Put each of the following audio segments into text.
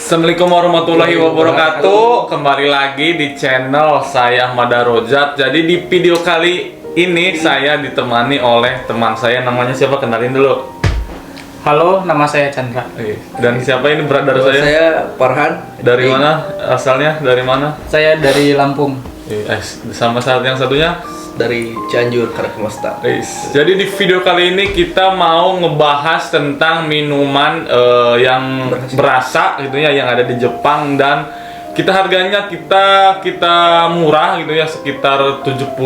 Assalamualaikum warahmatullahi wabarakatuh. Kembali lagi di channel saya Ahmad Darojat. Jadi di video kali ini saya ditemani oleh teman saya, namanya siapa? Kenalin dulu. Halo, nama saya Chandra. Dan siapa ini brother saya? Saya Farhan. Dari mana? Asalnya dari mana? Saya dari Lampung. Sama saat yang satunya? Dari Cianjur, Karakmesta. Jadi di video kali ini kita mau ngebahas tentang minuman yang berasa gitu ya, yang ada di Jepang, dan kita harganya kita murah gitu ya, sekitar 70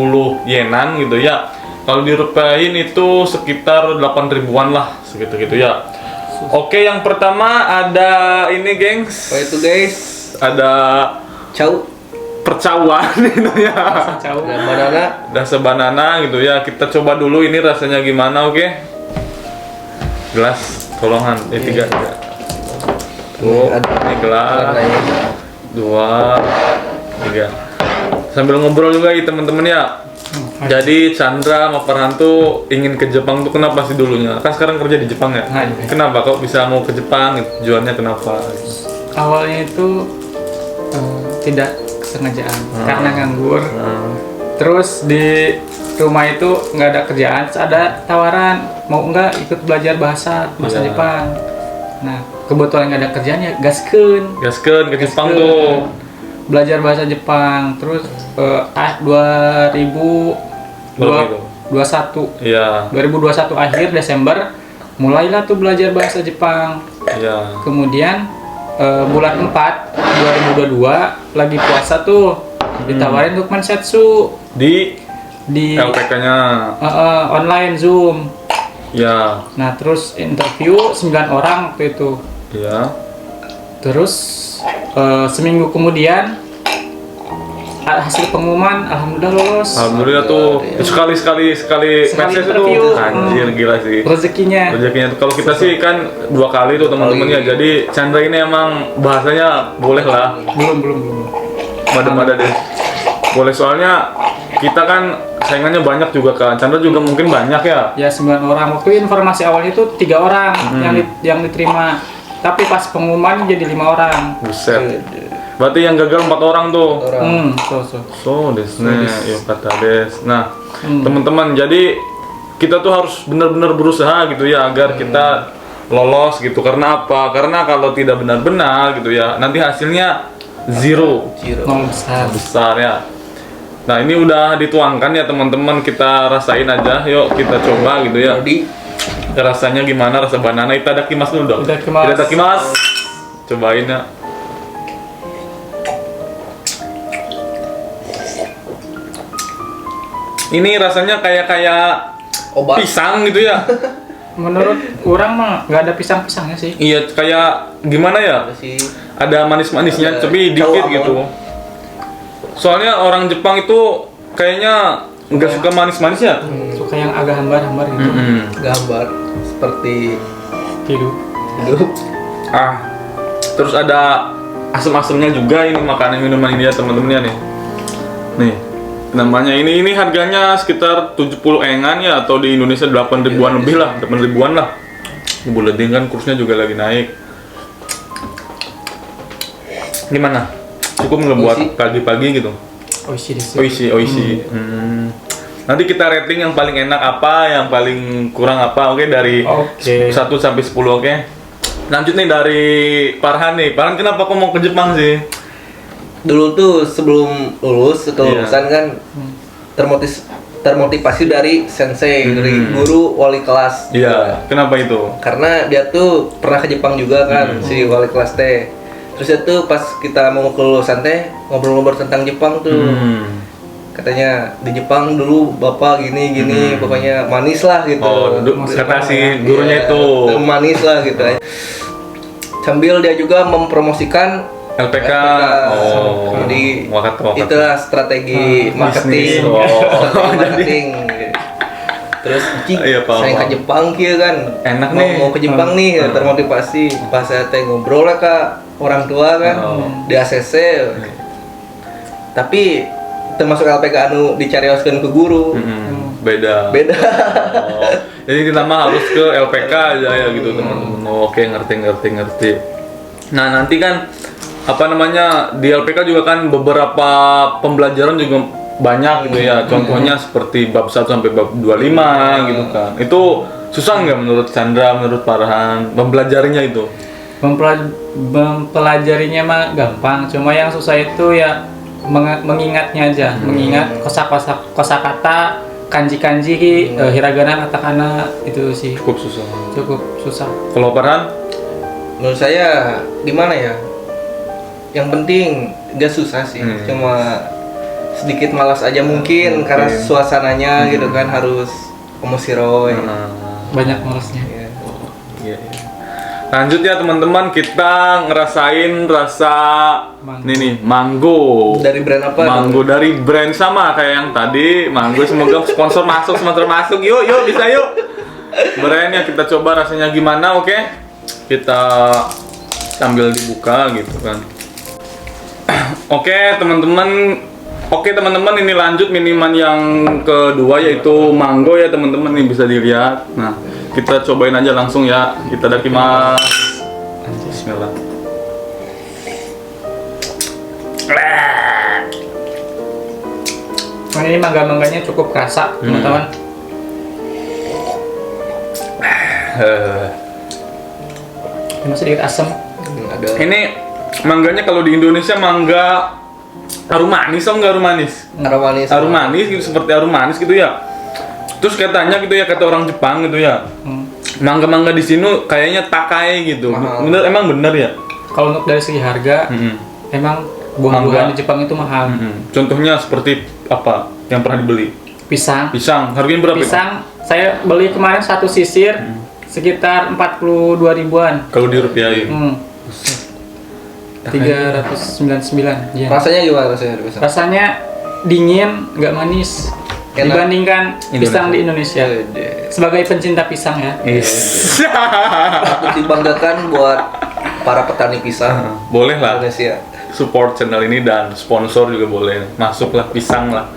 yenan gitu ya. Kalau dirupiahin itu sekitar 8 ribuan lah, segitu gitu ya. Oke, yang pertama ada ini, gengs. Oh itu guys, Ada Cau. percawan gitu ya. Jauh. Dan banana. Rasa banana gitu ya. Kita coba dulu ini rasanya gimana, oke? Gelas tolongan, tiga. Tuh, ini gelas. Dua, tiga. Sambil ngobrol juga ya teman-teman ya. Jadi Chandra sama Farhan tuh ingin ke Jepang tuh kenapa sih dulunya? Kan sekarang kerja di Jepang ya. Kenapa kok bisa mau ke Jepang? Tujuannya kenapa? Awalnya itu tidak kesengajaan karena nganggur. Terus di rumah itu nggak ada kerjaan, terus ada tawaran mau nggak ikut belajar bahasa Jepang. Nah kebetulan nggak ada kerjaan ya gaskeun ke Jepang tuh. Belajar bahasa Jepang. Terus 2021 Iya. 2021 akhir Desember mulailah tuh belajar bahasa Jepang. Iya. Kemudian bulan 4 2022 lagi puasa tuh ditawarin untuk Mansetsu Di LPK-nya. online Zoom. Ya. Nah terus interview 9 orang waktu itu. Iya. Terus seminggu kemudian hasil pengumuman alhamdulillah lolos. Alhamdulillah tuh. Sekali message interview. tuh. Anjir gila sih. Rezekinya Tuh kalau kita sih kan 2 kali tuh teman-teman ya. Jadi Chandra ini emang bahasanya boleh lah. belum Mada-mada deh. Boleh, soalnya kita kan saingannya banyak juga kan. Chandra juga mungkin banyak ya. ya 9 orang. Waktu informasi awalnya itu 3 orang yang diterima, tapi pas pengumuman jadi 5 orang. Buset. Berarti yang gagal 4 orang tuh. So desu ne, yo kata des. Nah, teman-teman, jadi kita tuh harus benar-benar berusaha gitu ya agar kita lolos gitu. Karena apa? Karena kalau tidak benar-benar gitu ya, nanti hasilnya zero. Nol Besar ya. Nah, ini udah dituangkan ya teman-teman, kita rasain aja. Yuk kita coba gitu ya. Rasanya gimana rasa banana? Itadakimasu dulu dong. Itadakimasu. Cobain ya. Ini rasanya kayak Obat. pisang gitu ya. Menurut orang mah nggak ada pisang-pisangnya sih. Iya, kayak gimana ya? Ada manis-manisnya, tapi dikit gitu. Soalnya orang Jepang itu kayaknya nggak suka manis-manis ya. Suka yang agak hambar-hambar gitu. Gambar seperti Hidup. Terus ada asam-asamnya juga ini makanan minuman ini ya teman-teman nih. Nih, namanya ini harganya sekitar 70 engan ya, atau di Indonesia 8 ribuan lebih lah, 8 ribuan lah. Ini buletin kan kursnya juga lagi naik. Gimana? Cukup nggak buat pagi-pagi gitu? Oishi. Nanti kita rating yang paling enak apa, yang paling kurang apa, oke? Dari 1 sampai 10, oke? Lanjut nih dari Farhan nih. Farhan, kenapa kok mau ke Jepang sih? dulu tuh sebelum lulus kelulusan kan termotivasi dari sensei, dari guru wali kelas. Iya. Kenapa itu? Karena dia tuh pernah ke Jepang juga kan, si wali kelas teh. Terus itu pas kita mau kelulusan teh ngobrol-ngobrol tentang Jepang tuh. Katanya di Jepang dulu bapak gini pokoknya manis lah gitu. Kata si gurunya itu manis lah gitu. Sambil dia juga mempromosikan LPK. Jadi Wakata. itulah strategi marketing. Marketing. Terus saya ke Jepang kia kan. Enak nih. Mau ke Jepang nih, termotivasi. Pas saya ngobrol lah ke orang tua kan di ACC. Tapi termasuk LPK anu dicarioskeun ke guru. Beda. Jadi kita mah harus ke LPK aja ya gitu teman-teman. Oke, ngerti. Nah, nanti kan apa namanya di LPK juga kan beberapa pembelajaran juga banyak gitu ya. Contohnya seperti bab 1 sampai bab 25 gitu kan. Itu susah nggak menurut Chandra, menurut Farhan pembelajarannya itu? Mempelajarinya mah gampang, cuma yang susah itu ya mengingatnya aja, mengingat kosakata, kanji-kanji, hiragana, katakana itu sih Cukup susah. cukup susah. Kalau Farhan? Menurut saya gimana ya? Yang penting gak susah sih, cuma sedikit malas aja mungkin karena suasananya gitu kan harus omosiroi. Banyak malesnya. Iya. Iya, iya. Lanjut ya teman-teman, kita ngerasain rasa Mango. ini nih, mango. Dari brand apa? Mango dari brand sama kayak yang tadi, mango. Semoga sponsor masuk, yuk bisa yuk. Brandnya kita coba rasanya gimana, oke? Kita sambil dibuka gitu kan. Oke teman-teman, ini lanjut minuman yang kedua yaitu mango ya teman-teman, nih bisa dilihat. Nah, kita cobain aja langsung ya. Kita dakimasu. Bismillah. Nah, ini mangga-mangganya cukup kerasa, teman-teman. Cuma sedikit asam. Ada. Ini mangganya kalau di Indonesia mangga harum manis, atau enggak harum manis? Aroma manis. Harum manis gitu, seperti harum manis gitu ya. Terus katanya gitu ya, kata orang Jepang gitu ya. Mangga-mangga di sini kayaknya takai gitu. Mahal. Bener, emang bener ya? Kalau untuk dari segi harga, emang buah-buahan Mangga. di Jepang itu mahal. Contohnya seperti apa yang pernah dibeli? Pisang. Pisang, harganya berapa? itu? Pisang saya beli kemarin satu sisir sekitar 42 ribuan. Kalau dirupiahin. 399 ya. Rasanya gimana rasanya? Rasanya dingin, nggak manis. Enak. Dibandingkan pisang di Indonesia. Wede. Sebagai pencinta pisang ya. Patut dibanggakan buat para petani pisang Boleh lah. Indonesia. Support channel ini dan sponsor juga boleh. Masuklah pisang lah.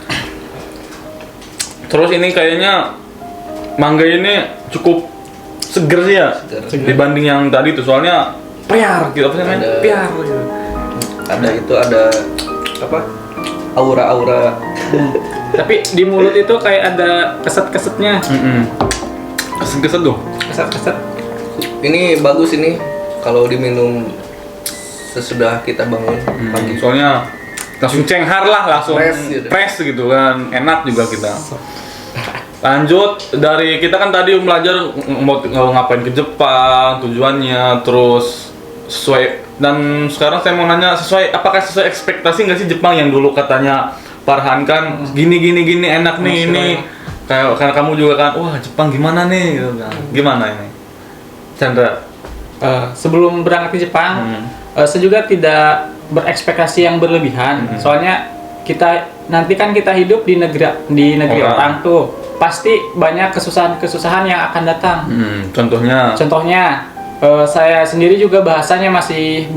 Terus ini kayaknya mangga ini cukup seger sih ya. Seger. Dibanding yang tadi tuh, soalnya piar gitu, apa namanya? Ada- Piar gitu. Ada apa? Aura-aura. Tapi di mulut itu kayak ada keset-kesetnya. Keset-keset tuh. Keset-keset. Ini bagus ini kalau diminum sesudah kita bangun pagi. Soalnya langsung cenghar lah, langsung Fresh gitu. gitu kan, enak juga kita. Lanjut dari kita kan tadi belajar mau ngapain ke Jepang, tujuannya, terus sesuai, dan sekarang saya mau nanya apakah sesuai ekspektasi nggak sih Jepang yang dulu katanya Farhan kan gini enak nih ini, kayak karena kamu juga kan, wah Jepang gimana nih gitu kan, gimana ini Chandra? Sebelum berangkat ke Jepang, saya juga tidak berekspektasi yang berlebihan. Soalnya nanti kan kita hidup di negeri orang tuh, pasti banyak kesusahan yang akan datang. Contohnya, saya sendiri juga bahasanya masih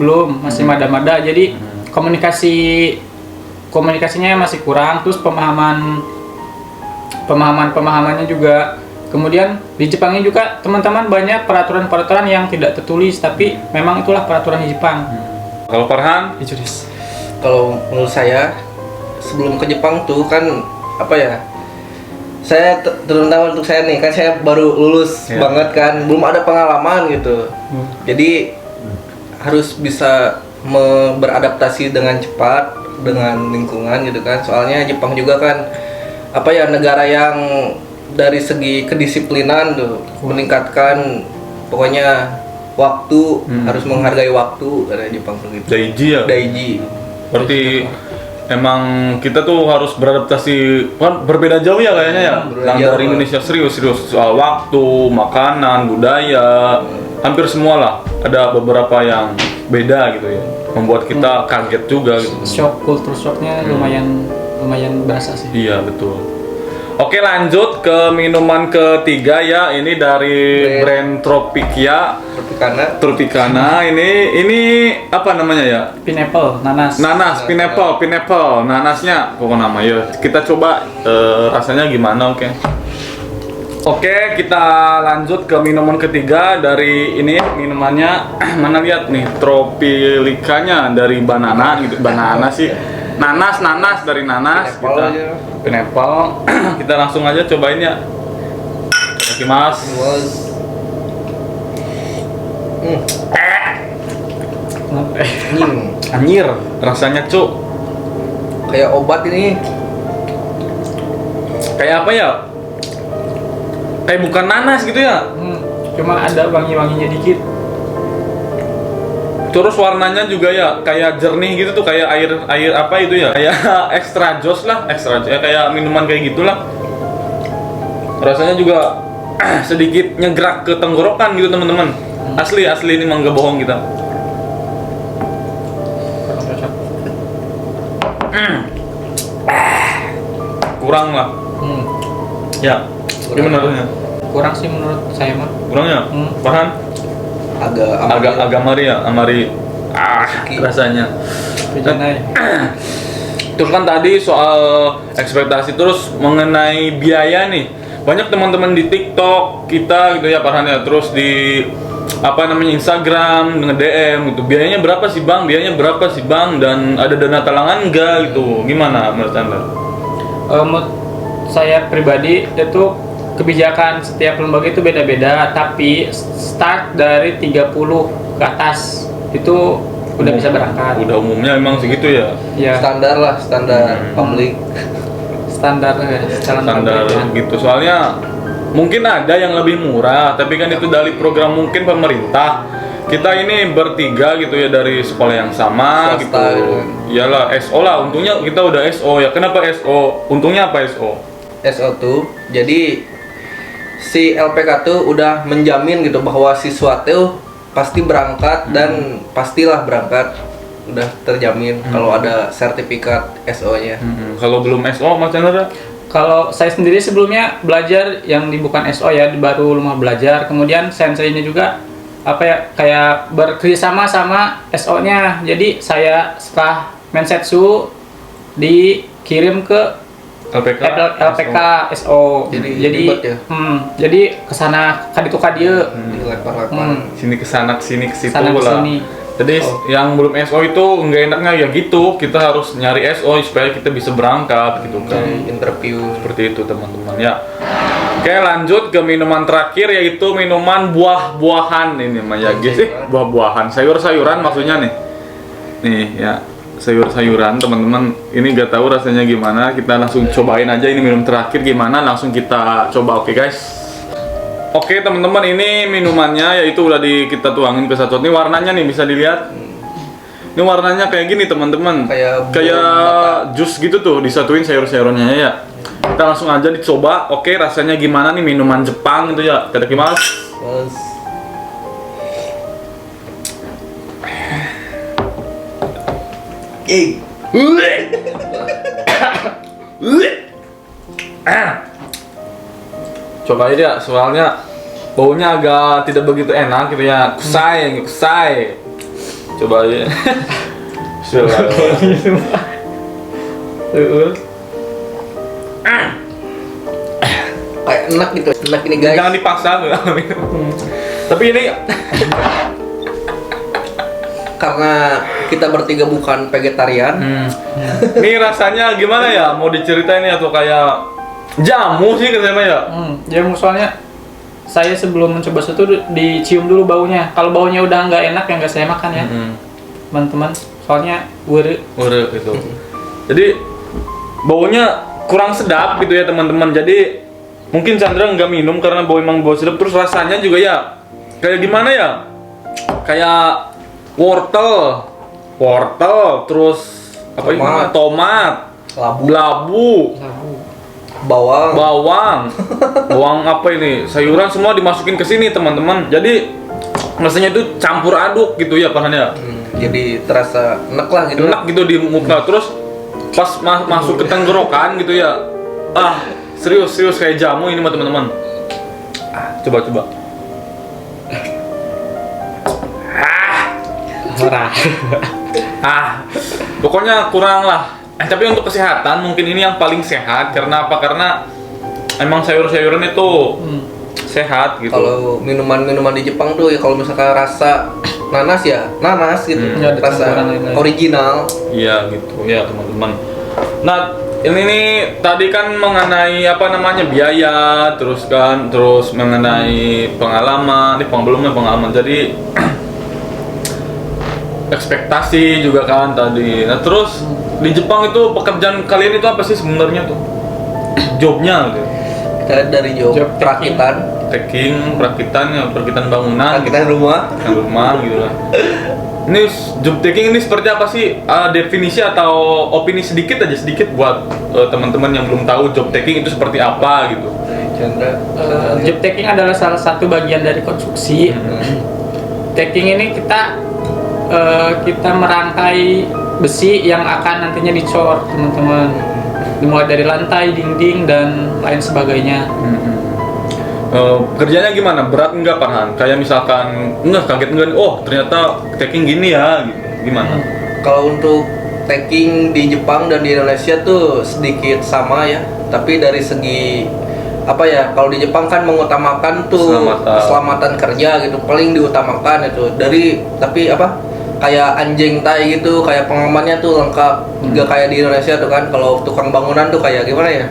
mada-mada, jadi komunikasinya masih kurang, terus pemahamannya juga. Kemudian di Jepangnya juga teman-teman banyak peraturan-peraturan yang tidak tertulis, tapi memang itulah peraturan di Jepang. Kalau Farhan? Kalau menurut saya sebelum ke Jepang tuh kan apa ya? Saya terutama untuk saya nih kan saya baru lulus banget kan, belum ada pengalaman gitu. Jadi harus bisa beradaptasi dengan cepat dengan lingkungan gitu kan. Soalnya Jepang juga kan apa ya, negara yang dari segi kedisiplinan tuh meningkatkan, pokoknya waktu, harus menghargai waktu dari Jepang tuh gitu. Daiji ya? Daiji. Berarti emang kita tuh harus beradaptasi, kan berbeda jauh ya kayaknya ya. Yang dari Indonesia serius soal waktu, makanan, budaya, hampir semua lah. Ada beberapa yang beda gitu ya, membuat kita kaget juga gitu. Culture shocknya lumayan berasa sih. Iya betul. Oke, lanjut ke minuman ketiga ya. Ini dari brand Tropicana. Ini apa namanya ya? Pineapple, Pineapple. Nanasnya pokok nama ya. Kita coba rasanya gimana, oke. Oke, kita lanjut ke minuman ketiga dari ini minumannya mana lihat nih tropilikanya dari banana gitu. Banana sih. Nanas dari nanas Pineapple kita. aja. Pineapple. Kita langsung aja cobain ya. Mas. Anjir, rasanya cuk. Kayak obat ini. Kayak apa ya? Kayak bukan nanas gitu ya. Cuma ada wangi-wanginya dikit. Terus warnanya juga ya kayak jernih gitu tuh, kayak air apa itu ya? Kayak extra joss lah, ya kayak minuman kayak gitulah. Rasanya juga sedikit nyegrak ke tenggorokan gitu teman-teman. Asli ini mah nggak bohong kita. Kurang lah. Ya. Gimana rasanya? Kurang sih menurut saya mah. Kurangnya? Bahan? Agak amari rasanya. Terus kan tadi soal ekspektasi, terus mengenai biaya nih, banyak teman-teman di TikTok kita gitu ya Farhan ya, terus di Instagram dengan DM gitu, biayanya berapa sih bang, dan ada dana talangan enggak gitu, gimana menurut anda? Menurut saya pribadi itu kebijakan setiap lembaga itu beda-beda, tapi start dari 30 ke atas itu udah bisa berangkat. Udah umumnya memang segitu ya? Ya. Standar publik. Standar gitu. Soalnya mungkin ada yang lebih murah, tapi kan itu dari program mungkin pemerintah. Kita ini bertiga gitu ya dari sekolah yang sama. Swasta, gitu. Iyalah SO lah, untungnya kita udah SO ya. Kenapa SO? Untungnya apa SO? SO tuh jadi si LPK tuh udah menjamin gitu bahwa siswa tuh pasti berangkat dan pastilah berangkat, udah terjamin kalau ada sertifikat SO-nya. Kalau belum SO Mas Chandra? Kalau saya sendiri sebelumnya belajar yang di bukan SO ya, di baru rumah belajar, kemudian senseinya juga kayak bekerjasama sama SO-nya. Jadi saya setelah mensetsu dikirim ke LPK SO. Jadi ribet ya? Jadi kesana kaditu kadieu. Dilempar-lempar. Sini kesana kesini kesitu Sana lah. kesini. Jadi yang belum SO itu nggak enaknya ya gitu, kita harus nyari SO supaya kita bisa berangkat gitu kan. Jadi interview Seperti itu teman-teman ya. Oke, lanjut ke minuman terakhir, yaitu minuman buah-buahan ini namanya guys. Buah-buahan, sayur-sayuran maksudnya nih. Nih ya, sayur-sayuran teman-teman. Ini gak tahu rasanya gimana. Kita langsung cobain aja ini minum terakhir gimana, langsung kita coba. Oke guys. Oke teman-teman, ini minumannya yaitu udah kita tuangin ke satu. Ini warnanya nih bisa dilihat. Ini warnanya kayak gini teman-teman. Kayak jus gitu tuh, disatuin sayur-sayurannya ya. Kita langsung aja dicoba. Oke, rasanya gimana nih minuman Jepang gitu ya. Itadakimasu. Coba aja ya, soalnya baunya agak tidak begitu enak gitu ya. Kusai. Coba aja. kayak enak gitu, enak ini guys. Jangan dipaksa tuh. Tapi ini Karena kita bertiga bukan vegetarian. Ini rasanya gimana ya? Mau diceritain ya atau kayak jamu sih katanya ya? Jamu, soalnya saya sebelum mencoba itu dicium dulu baunya. Kalau baunya udah nggak enak ya nggak saya makan ya, teman-teman. Soalnya were gitu. Jadi baunya kurang sedap gitu ya teman-teman. Jadi mungkin Chandra nggak minum karena emang bau sedap. Terus rasanya juga ya kayak gimana ya? Kayak wortel, terus apa ini? Tomat, labu, bawang apa ini? Sayuran semua dimasukin ke sini teman-teman. Jadi rasanya itu campur aduk gitu ya Farhan ya. Jadi terasa enak lah gitu. Enak gitu di muka, terus pas masuk ke tenggorokan gitu ya. Serius kayak jamu ini mah teman-teman. Coba. Pokoknya kurang lah. Tapi untuk kesehatan mungkin ini yang paling sehat. Karena apa? Karena emang sayur-sayuran itu sehat gitu. Kalau minuman-minuman di Jepang tuh ya kalau misalkan rasa nanas ya nanas gitu, Nggak ada rasa campuran lain-lain. original. Iya gitu ya teman-teman. Nah ini nih tadi kan mengenai apa namanya biaya, terus mengenai pengalaman, belumnya pengalaman. Jadi ekspektasi juga kan tadi. Nah terus di Jepang itu pekerjaan kalian itu apa sih sebenarnya tuh? Jobnya gitu. Kita dari job perakitan, perakitan bangunan, perakitan rumah. rumah gitu lah. Ini job taking ini seperti apa sih? Definisi atau opini sedikit buat teman-teman yang belum tahu job taking itu seperti apa gitu. Chandra. Job taking adalah salah satu bagian dari konstruksi. Taking ini kita merangkai besi yang akan nantinya dicor, teman-teman. Dimulai dari lantai, dinding, dan lain sebagainya. Kerjanya gimana? Berat enggak Farhan? Kayak misalkan kaget enggak? Oh ternyata taking gini ya, gitu. Gimana? Kalau untuk taking di Jepang dan di Indonesia tuh sedikit sama ya, tapi dari segi apa ya, kalau di Jepang kan mengutamakan tuh keselamatan kerja gitu, paling diutamakan itu tapi apa kayak anjing tai gitu, kayak pengamannya tuh lengkap. Nggak kayak di Indonesia tuh kan, kalau tukang bangunan tuh kayak gimana ya,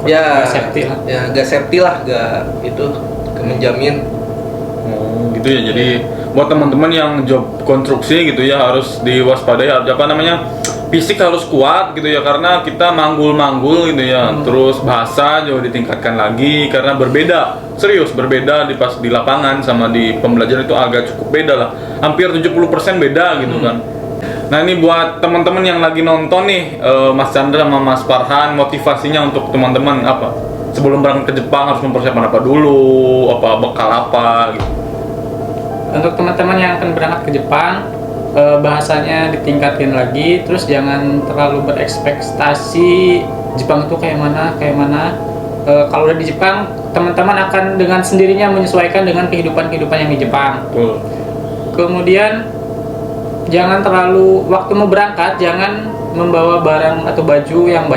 ya Nggak safety lah. ya nggak safety lah, nggak itu menjamin. Gitu ya. Jadi buat teman-teman yang job konstruksi gitu ya harus diwaspadai, apa namanya, fisik harus kuat gitu ya, karena kita manggul-manggul gitu ya. Terus bahasa juga ditingkatkan lagi karena serius berbeda pas di lapangan sama di pembelajaran itu agak cukup beda lah. Hampir 70% beda gitu kan. Nah ini buat teman-teman yang lagi nonton nih, Mas Chandra sama Mas Farhan, motivasinya untuk teman-teman apa? Sebelum berangkat ke Jepang harus mempersiapkan apa dulu, bekal apa gitu. Untuk teman-teman yang akan berangkat ke Jepang, bahasanya ditingkatin lagi, terus jangan terlalu berekspektasi Jepang itu kayak mana. Kalau udah di Jepang, teman-teman akan dengan sendirinya menyesuaikan dengan kehidupan yang di Jepang. Kemudian jangan terlalu, waktu mau berangkat jangan membawa barang atau baju yang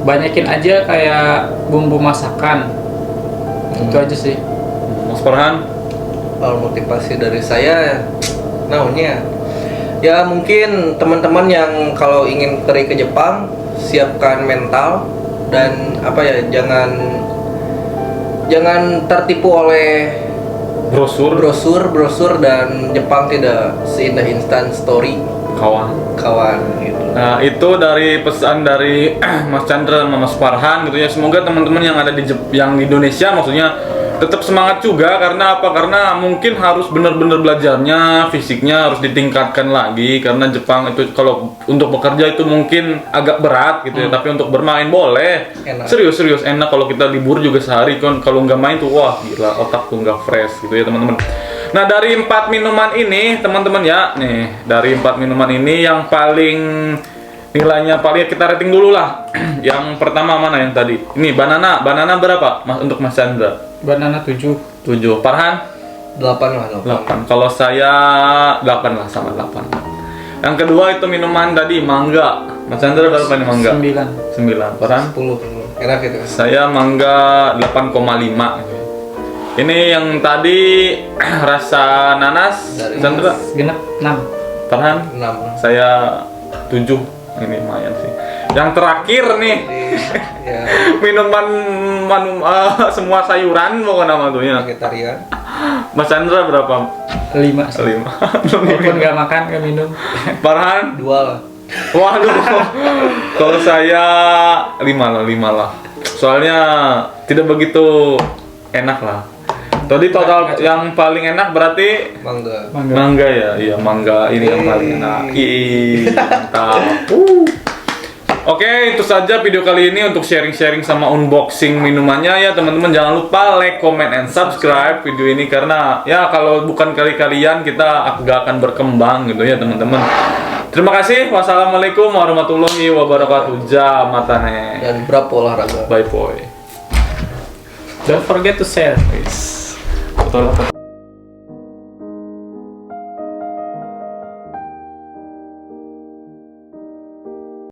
banyakin aja kayak bumbu masakan. Itu aja sih. Mas Farhan? Kalau motivasi dari saya, ya mungkin teman-teman yang kalau ingin pergi ke Jepang, siapkan mental dan apa ya, jangan tertipu oleh brosur dan Jepang tidak seindah instan story kawan gitu. Nah itu dari pesan dari Mas Chandra sama Mas Farhan gitu ya. Semoga teman-teman yang ada yang di Indonesia maksudnya tetap semangat juga, karena apa? Karena mungkin harus benar-benar belajarnya, fisiknya harus ditingkatkan lagi, karena Jepang itu kalau untuk bekerja itu mungkin agak berat gitu ya, tapi untuk bermain boleh. Enak. Serius enak. Kalau kita libur juga sehari kan, kalau nggak main tuh wah gila, otak tuh nggak fresh gitu ya teman-teman. Nah dari 4 minuman ini teman-teman ya, nih dari 4 minuman ini yang paling nilainya paling kita rating dulu lah. Yang pertama mana yang tadi? Ini banana berapa Mas untuk Mas Chandra? Banana 7. Farhan? 8 lah. 8. Kalau saya 8 lah, sama 8. Yang kedua itu minuman tadi mangga. Mas Chandra berapa nih mangga? 9. Farhan? 10. Enak itu. Saya mangga 8,5. Ini yang tadi rasa nanas. Chandra? Genep 6. Farhan? 6. Saya 7. Ini lumayan sih. Yang terakhir nih, Ya, minuman semua sayuran mau nama tuhnya. vegetarian. Mas Chandra berapa? 5. 5. Walaupun nggak makan, nggak minum. Farhan? 2 lah. Waduh. Kalau saya 5 lah. Soalnya tidak begitu enak lah. Tadi total yang paling enak berarti mangga ya. Iya, mangga ini yang paling enak. Mantap. Oke, itu saja video kali ini untuk sharing-sharing sama unboxing minumannya ya teman-teman. Jangan lupa like, comment, and subscribe video ini, karena ya kalau bukan kalian kita gak akan berkembang gitu ya teman-teman. Terima kasih. Wassalamualaikum warahmatullahi wabarakatuh. Jamatane. Dan berapa olahraga? Bye boy. Don't forget to share. Betul.